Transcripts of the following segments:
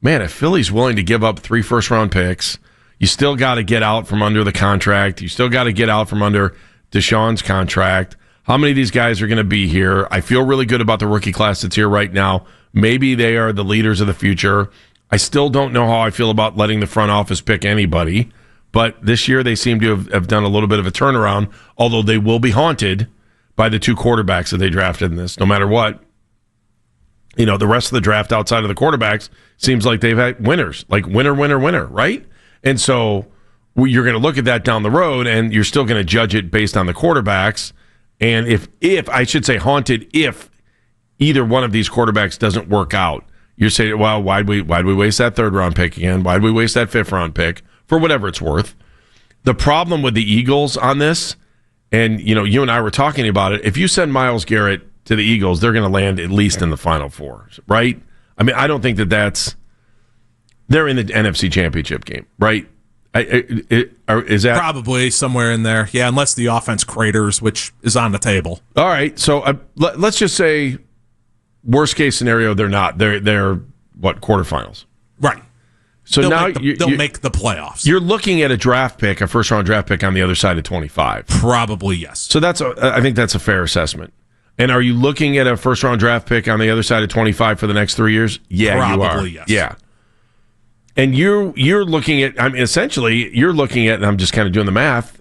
man, if Philly's willing to give up 3 first-round picks, you still got to get out from under the contract. You still got to get out from under Deshaun's contract. How many of these guys are going to be here? I feel really good about the rookie class that's here right now. Maybe they are the leaders of the future. I still don't know how I feel about letting the front office pick anybody, but this year they seem to have done a little bit of a turnaround, although they will be haunted by the 2 quarterbacks that they drafted in this, no matter what. You know, the rest of the draft outside of the quarterbacks seems like they've had winners, like winner, right? And so you're going to look at that down the road, and you're still going to judge it based on the quarterbacks. And if I should say haunted, if either one of these quarterbacks doesn't work out, you're saying, well, why'd we waste that 3rd-round pick again? Why'd we waste that 5th-round pick for whatever it's worth? The problem with the Eagles on this, and you know, you and I were talking about it, if you send Myles Garrett to the Eagles, they're going to land at least in the Final Four, right? I mean, I don't think they're in the NFC Championship game, right? Is that probably somewhere in there? Yeah, unless the offense craters, which is on the table. All right, so let's just say worst case scenario, they're not. They're what, quarterfinals? Right. So now they'll make the playoffs. You're looking at a draft pick, a first-round draft pick on the other side of 25. Probably yes. So I think that's a fair assessment. And are you looking at a first-round draft pick on the other side of 25 for the next 3 years? Yeah, probably you are. Yes. Yeah. And you're looking at, I mean, essentially, you're looking at, and I'm just kind of doing the math,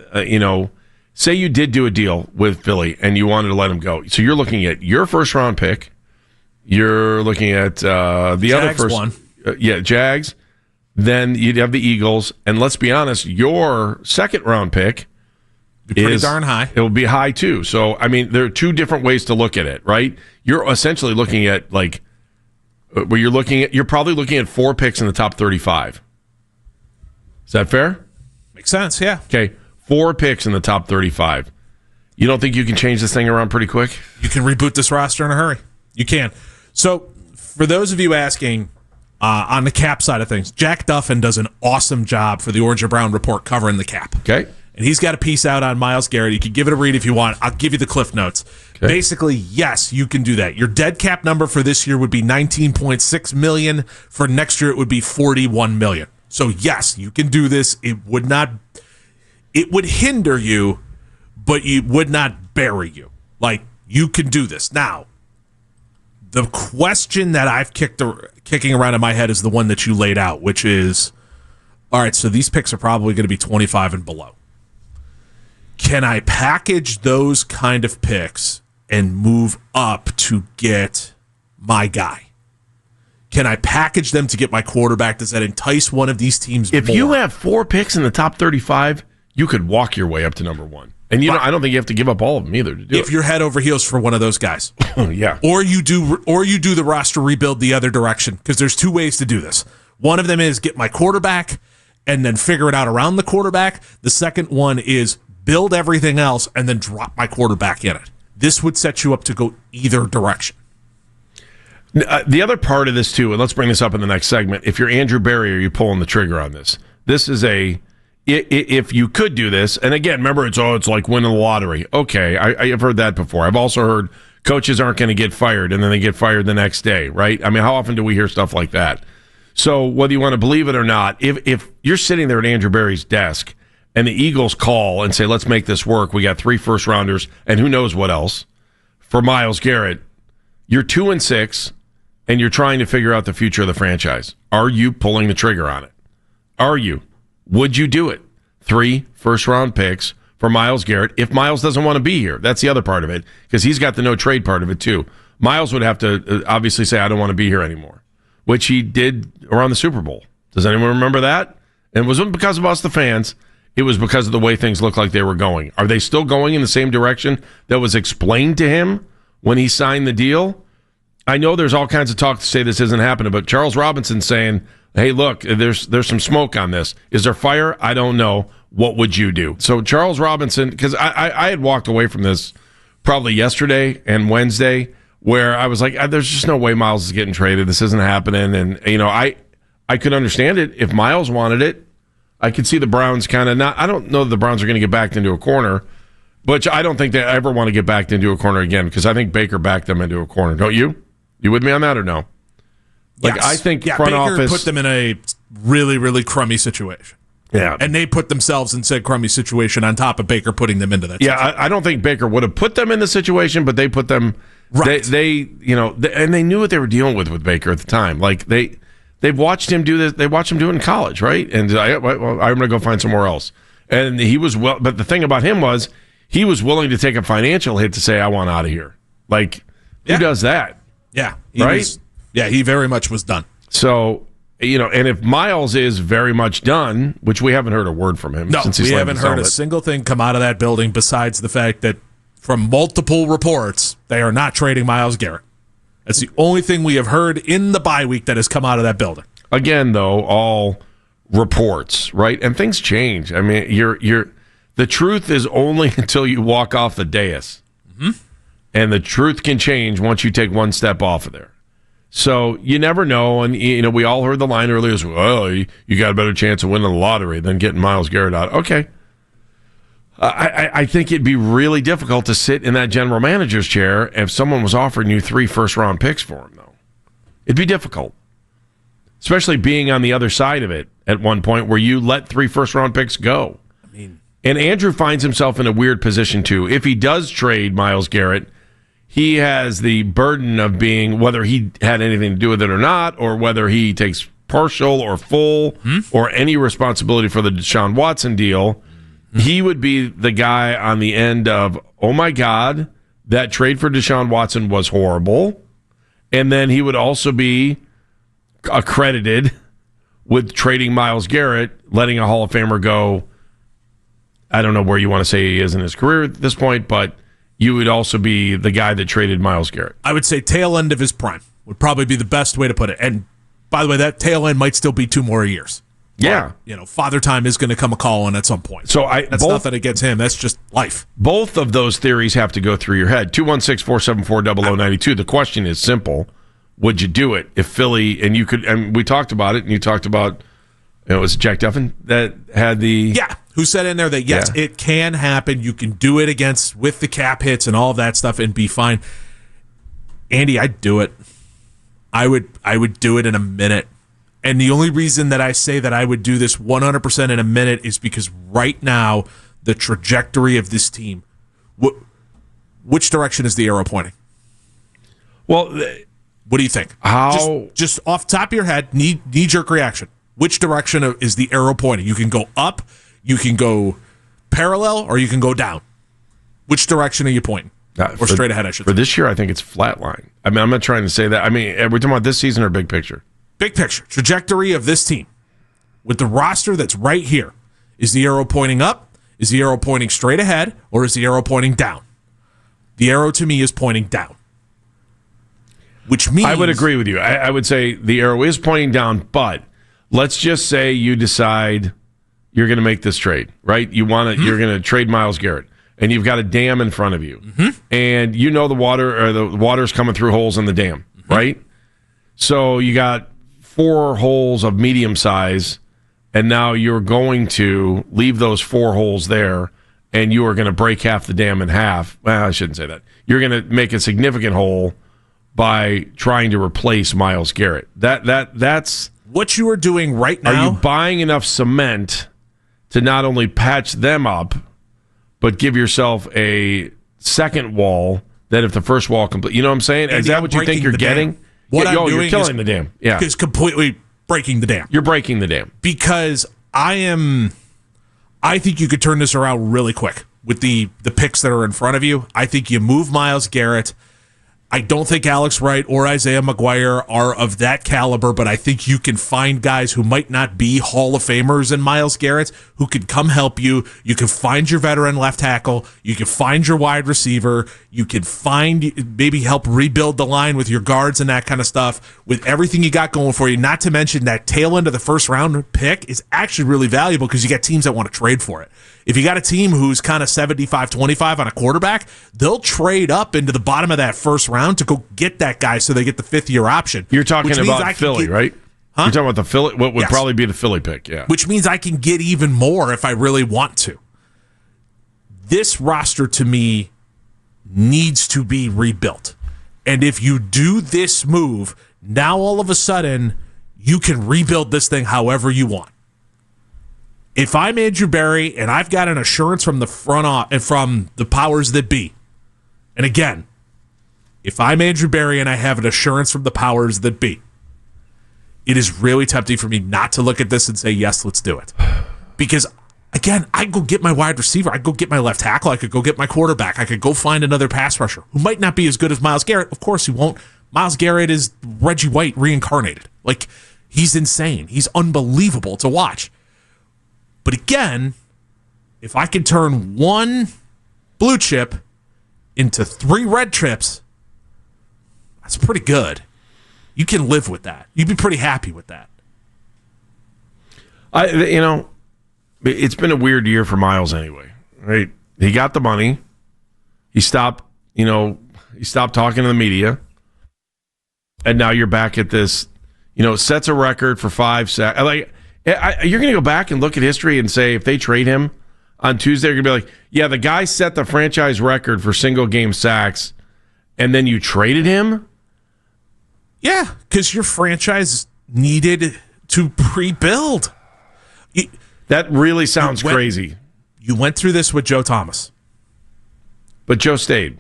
say you did do a deal with Philly and you wanted to let him go. So you're looking at your first-round pick. You're looking at the Jags other first one. Jags. Then you'd have the Eagles. And let's be honest, your second-round pick be pretty darn high. It will be high, too. So, I mean, there are 2 different ways to look at it, right? You're essentially looking at, where you're probably looking at 4 picks in the top 35. Is that fair? Makes sense, yeah. Okay, 4 picks in the top 35. You don't think you can change this thing around pretty quick? You can reboot this roster in a hurry. You can. So, for those of you asking, on the cap side of things, Jack Duffin does an awesome job for the Orange and Brown Report covering the cap. Okay. And he's got a piece out on Myles Garrett. You can give it a read if you want. I'll give you the Cliff Notes. Okay. Basically, yes, you can do that. Your dead cap number for this year would be $19.6 million. For next year, it would be $41 million. So, yes, you can do this. It would hinder you, but it would not bury you. You can do this. Now, the question that I've kicking around in my head is the one that you laid out, which is, all right, so these picks are probably going to be 25 and below. Can I package those kind of picks and move up to get my guy? Can I package them to get my quarterback? Does that entice one of these teams If more? you have 4 picks in the top 35, you could walk your way up to number 1. And I don't think you have to give up all of them either to do it. If you're head over heels for one of those guys. Yeah. Or you do the roster rebuild the other direction, because there's 2 ways to do this. One of them is get my quarterback and then figure it out around the quarterback. The second one is build everything else and then drop my quarterback in it. This would set you up to go either direction. The other part of this, too, and let's bring this up in the next segment, if you're Andrew Berry, are you pulling the trigger on this? This is if you could do this, and again, remember, it's like winning the lottery. Okay, I've heard that before. I've also heard coaches aren't going to get fired, and then they get fired the next day, right? I mean, how often do we hear stuff like that? So whether you want to believe it or not, if you're sitting there at Andrew Berry's desk, and the Eagles call and say, let's make this work, we got 3 first-rounders, and who knows what else, for Myles Garrett, you're 2-6, and you're trying to figure out the future of the franchise. Are you pulling the trigger on it? Are you? Would you do it? 3 first-round picks for Myles Garrett if Myles doesn't want to be here. That's the other part of it, because he's got the no-trade part of it, too. Myles would have to obviously say, I don't want to be here anymore, which he did around the Super Bowl. Does anyone remember that? And it wasn't because of us, the fans. It was because of the way things looked like they were going. Are they still going in the same direction that was explained to him when he signed the deal? I know there's all kinds of talk to say this isn't happening, but Charles Robinson's saying, hey, look, there's some smoke on this. Is there fire? I don't know. What would you do? So Charles Robinson, because I had walked away from this probably yesterday and Wednesday, where I was like, there's just no way Myles is getting traded. This isn't happening. And, I could understand it. If Myles wanted it, I could see the Browns kind of not. I don't know that the Browns are going to get backed into a corner, but I don't think they ever want to get backed into a corner again, because I think Baker backed them into a corner. Don't you? You with me on that or no? Like, Yes. I think yeah, front Baker office put them in a really, really crummy situation. Yeah. And they put themselves in said crummy situation on top of Baker putting them into that situation. I don't think Baker would have put them in the situation, but they put them Right. And they knew what they were dealing with Baker at the time. Like they've watched him do this. They watched him do it in college, right? And I'm going to go find somewhere else. And he was but the thing about him was he was willing to take a financial hit to say, I want out of here. Like, who does that? Yeah. Right? He very much was done. So, and if Myles is very much done, which we haven't heard a word from him since we he's haven't heard a single thing come out of that building besides the fact that from multiple reports, they are not trading Myles Garrett. That's the only thing we have heard in the bye week that has come out of that building. Again, though, all reports, right? And things change. I mean, the truth is only until you walk off the dais. Mm-hmm. And the truth can change once you take one step off of there. So you never know. And, we all heard the line earlier, well, you got a better chance of winning the lottery than getting Myles Garrett out. Okay. I think it'd be really difficult to sit in that general manager's chair if someone was offering you 3 first-round picks for him, though. It'd be difficult, especially being on the other side of it at one point where you let 3 first-round picks go. And Andrew finds himself in a weird position, too. If he does trade Myles Garrett, he has the burden of being, whether he had anything to do with it or not, or whether he takes partial or full or any responsibility for the Deshaun Watson deal. He would be the guy on the end of, oh my God, that trade for Deshaun Watson was horrible. And then he would also be accredited with trading Myles Garrett, letting a Hall of Famer go. I don't know where you want to say he is in his career at this point, but you would also be the guy that traded Myles Garrett. I would say tail end of his prime would probably be the best way to put it. And by the way, that tail end might still be 2 more years. Yeah. But, Father Time is going to come a calling at some point. So that's nothing against him. That's just life. Both of those theories have to go through your head. 216-474-0092. The question is simple. Would you do it if Philly, and you could, and we talked about it, and you talked about, it was Jack Duffin that had the... Yeah, who said in there that, yes, it can happen. You can do it with the cap hits and all of that stuff and be fine. Andy, I'd do it. I would do it in a minute. And the only reason that I say that I would do this 100% in a minute is because right now, the trajectory of this team, which direction is the arrow pointing? Well, what do you think? Just off the top of your head, knee-jerk reaction. Which direction is the arrow pointing? You can go up, you can go parallel, or you can go down. Which direction are you pointing? Or straight ahead, I should say. For this year, I think it's flatline. I mean, I'm not trying to say that. I mean, are we talking about this season or big picture? Big picture, trajectory of this team. With the roster that's right here, is the arrow pointing up? Is the arrow pointing straight ahead? Or is the arrow pointing down? The arrow to me is pointing down. Which means... I would agree with you. I would say the arrow is pointing down, but let's just say you decide you're going to make this trade, right? You're going to trade Myles Garrett, and you've got a dam in front of you. And you know the water's coming through holes in the dam, right? So you got 4 holes of medium size, and now you're going to leave those 4 holes there, and you are going to break half the dam in half. Well, I shouldn't say that. You're going to make a significant hole by trying to replace Myles Garrett. That's what you are doing right now. Are you buying enough cement to not only patch them up, but give yourself a second wall that if the first wall complete, you know what I'm saying? Is that what you think you're getting? What I'm doing you're killing the dam. Yeah, is completely breaking the dam. You're breaking the dam because I think you could turn this around really quick with the picks that are in front of you. I think you move Myles Garrett. I don't think Alex Wright or Isaiah McGuire are of that caliber, but I think you can find guys who might not be Hall of Famers in Myles Garrett who can come help you. You can find your veteran left tackle. You can find your wide receiver. You can find maybe help rebuild the line with your guards and that kind of stuff with everything you got going for you. Not to mention that tail end of the first round pick is actually really valuable because you got teams that want to trade for it. If you got a team who's kind of 75-25 on a quarterback, they'll trade up into the bottom of that first round to go get that guy so they get the 5th-year option. You're talking about Philly, right? Huh? You're talking about the Philly, what would probably be the Philly pick, yeah. Which means I can get even more if I really want to. This roster, to me, needs to be rebuilt. And if you do this move, Now, all of a sudden, you can rebuild this thing however you want. If I'm Andrew Berry and I've got an assurance from the from the powers that be, and again, if I'm Andrew Berry and I have an assurance from the powers that be, it is really tempting for me not to look at this and say, yes, let's do it. Because, again, I could go get my wide receiver. I could go get my left tackle. I could go get my quarterback. I could go find another pass rusher who might not be as good as Myles Garrett. Of course he won't. Myles Garrett is Reggie White reincarnated. Like, he's insane. He's unbelievable to watch. But again, if I can turn one blue chip into 3 red chips, that's pretty good. You can live with that. You'd be pretty happy with that. It's been a weird year for Myles anyway, right? He got the money. He stopped talking to the media. And now you're back at this, sets a record for 5 sacks. You're going to go back and look at history and say if they trade him on Tuesday, you're going to be like, yeah, the guy set the franchise record for single game sacks, and then you traded him? Yeah, because your franchise needed to pre-build. That really sounds crazy. You went through this with Joe Thomas. But Joe stayed.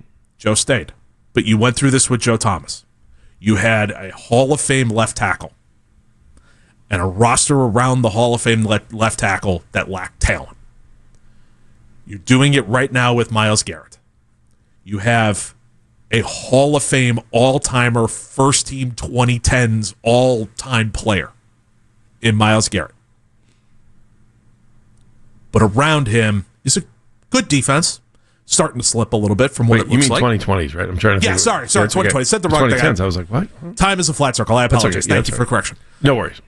But you went through this with Joe Thomas. You had a Hall of Fame left tackle and a roster around the Hall of Fame left tackle that lacked talent. You're doing it right now with Myles Garrett. You have a Hall of Fame all-timer, first-team 2010s all-time player in Myles Garrett. But around him is a good defense, starting to slip a little bit from what it looks like. You mean 2020s, right? I'm trying to think. Sorry, 2020. Said the wrong thing. 2010s, I was like, what? Time is a flat circle. I apologize. Okay. Thank you for correction. No worries.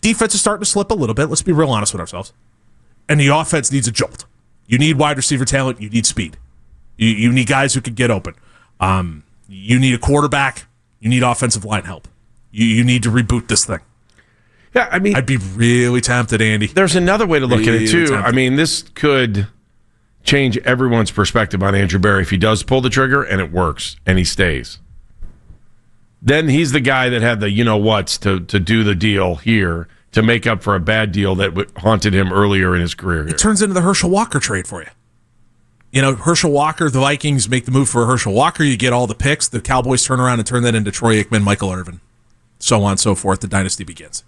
Defense is starting to slip a little bit. Let's be real honest with ourselves. And the offense needs a jolt. You need wide receiver talent. You need speed. You need guys who can get open. You need a quarterback. You need offensive line help. You need to reboot this thing. Yeah, I mean, I'd be really tempted, Andy. There's another way to look at it, too. Tempted. I mean, this could change everyone's perspective on Andrew Berry if he does pull the trigger and it works and he stays. Then he's the guy that had the you-know-whats to do the deal here to make up for a bad deal that haunted him earlier in his career. It turns into the Herschel Walker trade for you. Herschel Walker, the Vikings make the move for Herschel Walker. You get all the picks. The Cowboys turn around and turn that into Troy Aikman, Michael Irvin, so on and so forth. The dynasty begins.